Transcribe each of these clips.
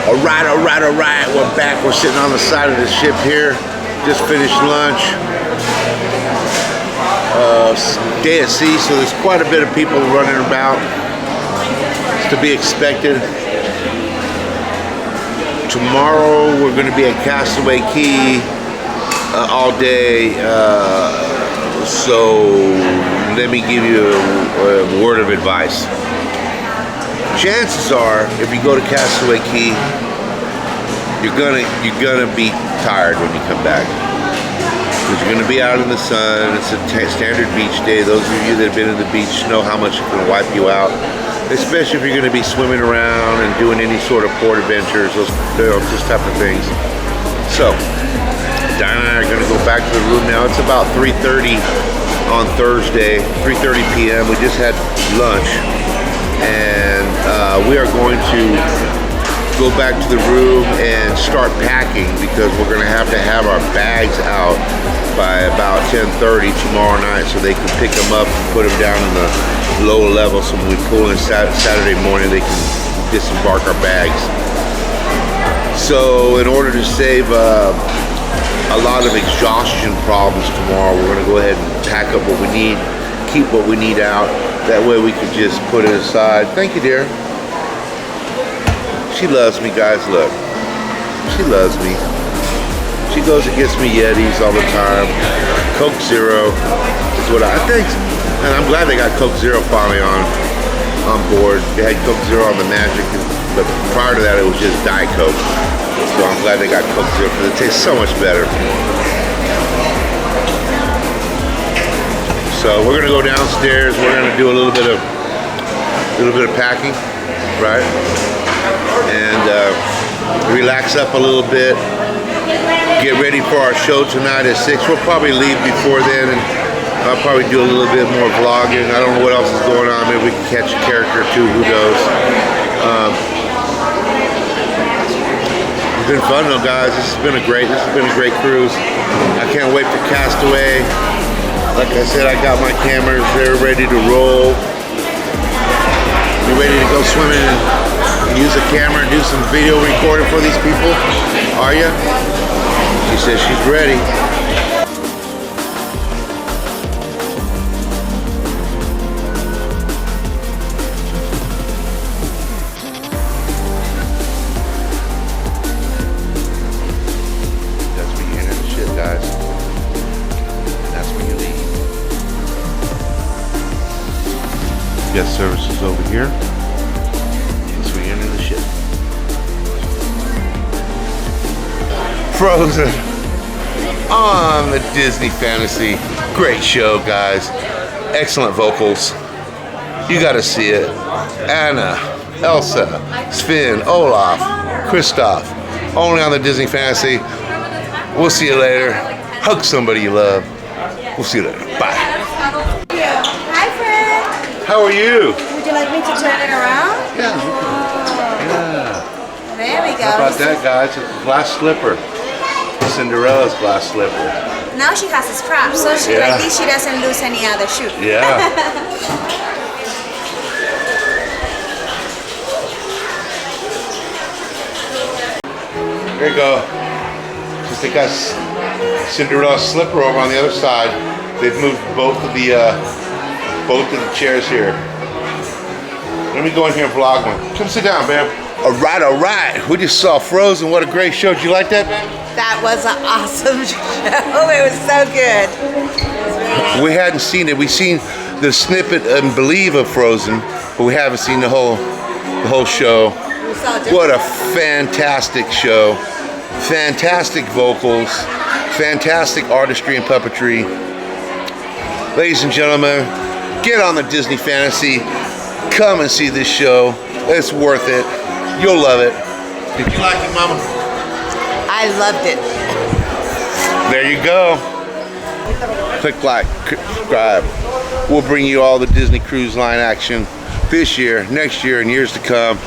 All right. We're back. We're sitting on the side of the ship here. Just finished lunch. Day at sea, so there's quite a bit of people running about. It's to be expected. Tomorrow we're going to be at Castaway Key all day. So let me give you a word of advice. Chances are, if you go to Castaway Key, you're gonna be tired when you come back, because you're gonna be out in the sun. It's a standard beach day. Those of you that have been in the beach know how much it can wipe you out, especially if you're gonna be swimming around and doing any sort of port adventures, those type of things. So, Diana and I are gonna go back to the room now. It's about 3:30 on Thursday, 3:30 p.m. We just had lunch. And we are going to go back to the room and start packing, because we're going to have our bags out by about 10:30 tomorrow night, so they can pick them up and put them down in the lower level, so when we pull in Saturday morning they can disembark our bags. So in order to save a lot of exhaustion problems tomorrow, we're going to go ahead and pack up what we need, keep what we need out. That way we can just put it aside. Thank you, dear. She loves me, guys. Look. She loves me. She goes and gets me Yetis all the time. Coke Zero is what I think. And I'm glad they got Coke Zero finally on board. They had Coke Zero on the Magic, but prior to that it was just Diet Coke. So I'm glad they got Coke Zero, because it tastes so much better. So we're gonna go downstairs. We're gonna do a little bit of packing, right? And relax up a little bit. Get ready for our show tonight at 6. We'll probably leave before then, and I'll probably do a little bit more vlogging. I don't know what else is going on. Maybe we can catch a character or two. Who knows? It's been fun though, guys. This has been a great cruise. I can't wait for Castaway. Like I said, I got my cameras, they're ready to roll. You ready to go swimming and use a camera and do some video recording for these people? Are you? She says she's ready. That's beginning of the shit, guys. Guest services over here. So we enter the ship. Frozen on the Disney Fantasy. Great show, guys. Excellent vocals. You gotta see it. Anna, Elsa, Sven, Olaf, Kristoff. Only on the Disney Fantasy. We'll see you later. Hug somebody you love. We'll see you later. Bye. How are you? Would you like me to turn it around? Yeah. There we go. How about that, guys? It's a glass slipper. Cinderella's glass slipper. Now she has a strap, so she, like this, she doesn't lose any other shoe. Yeah. There you go. Since they got Cinderella's slipper over on the other side, they've moved both of the chairs here. Let me go in here and vlog one. Come sit down, babe. All right. We just saw Frozen. What a great show. Did you like that, babe? That was an awesome show. It was so good. We hadn't seen it. We've seen the snippet and believe of Frozen, but we haven't seen the whole show. What a fantastic show. Fantastic vocals. Fantastic artistry and puppetry. Ladies and gentlemen, get on the Disney Fantasy. Come and see this show. It's worth it. You'll love it. Did you like it, Mama? I loved it. There you go. Click like, subscribe. We'll bring you all the Disney Cruise Line action this year, next year, and years to come.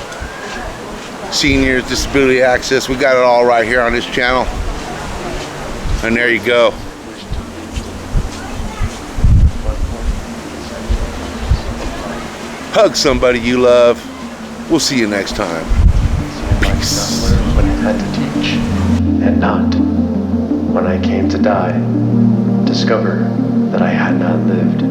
Seniors, disability access. We got it all right here on this channel. And there you go. Hug somebody you love. We'll see you next time. Peace. and not, when I came to die, discover that I had not lived.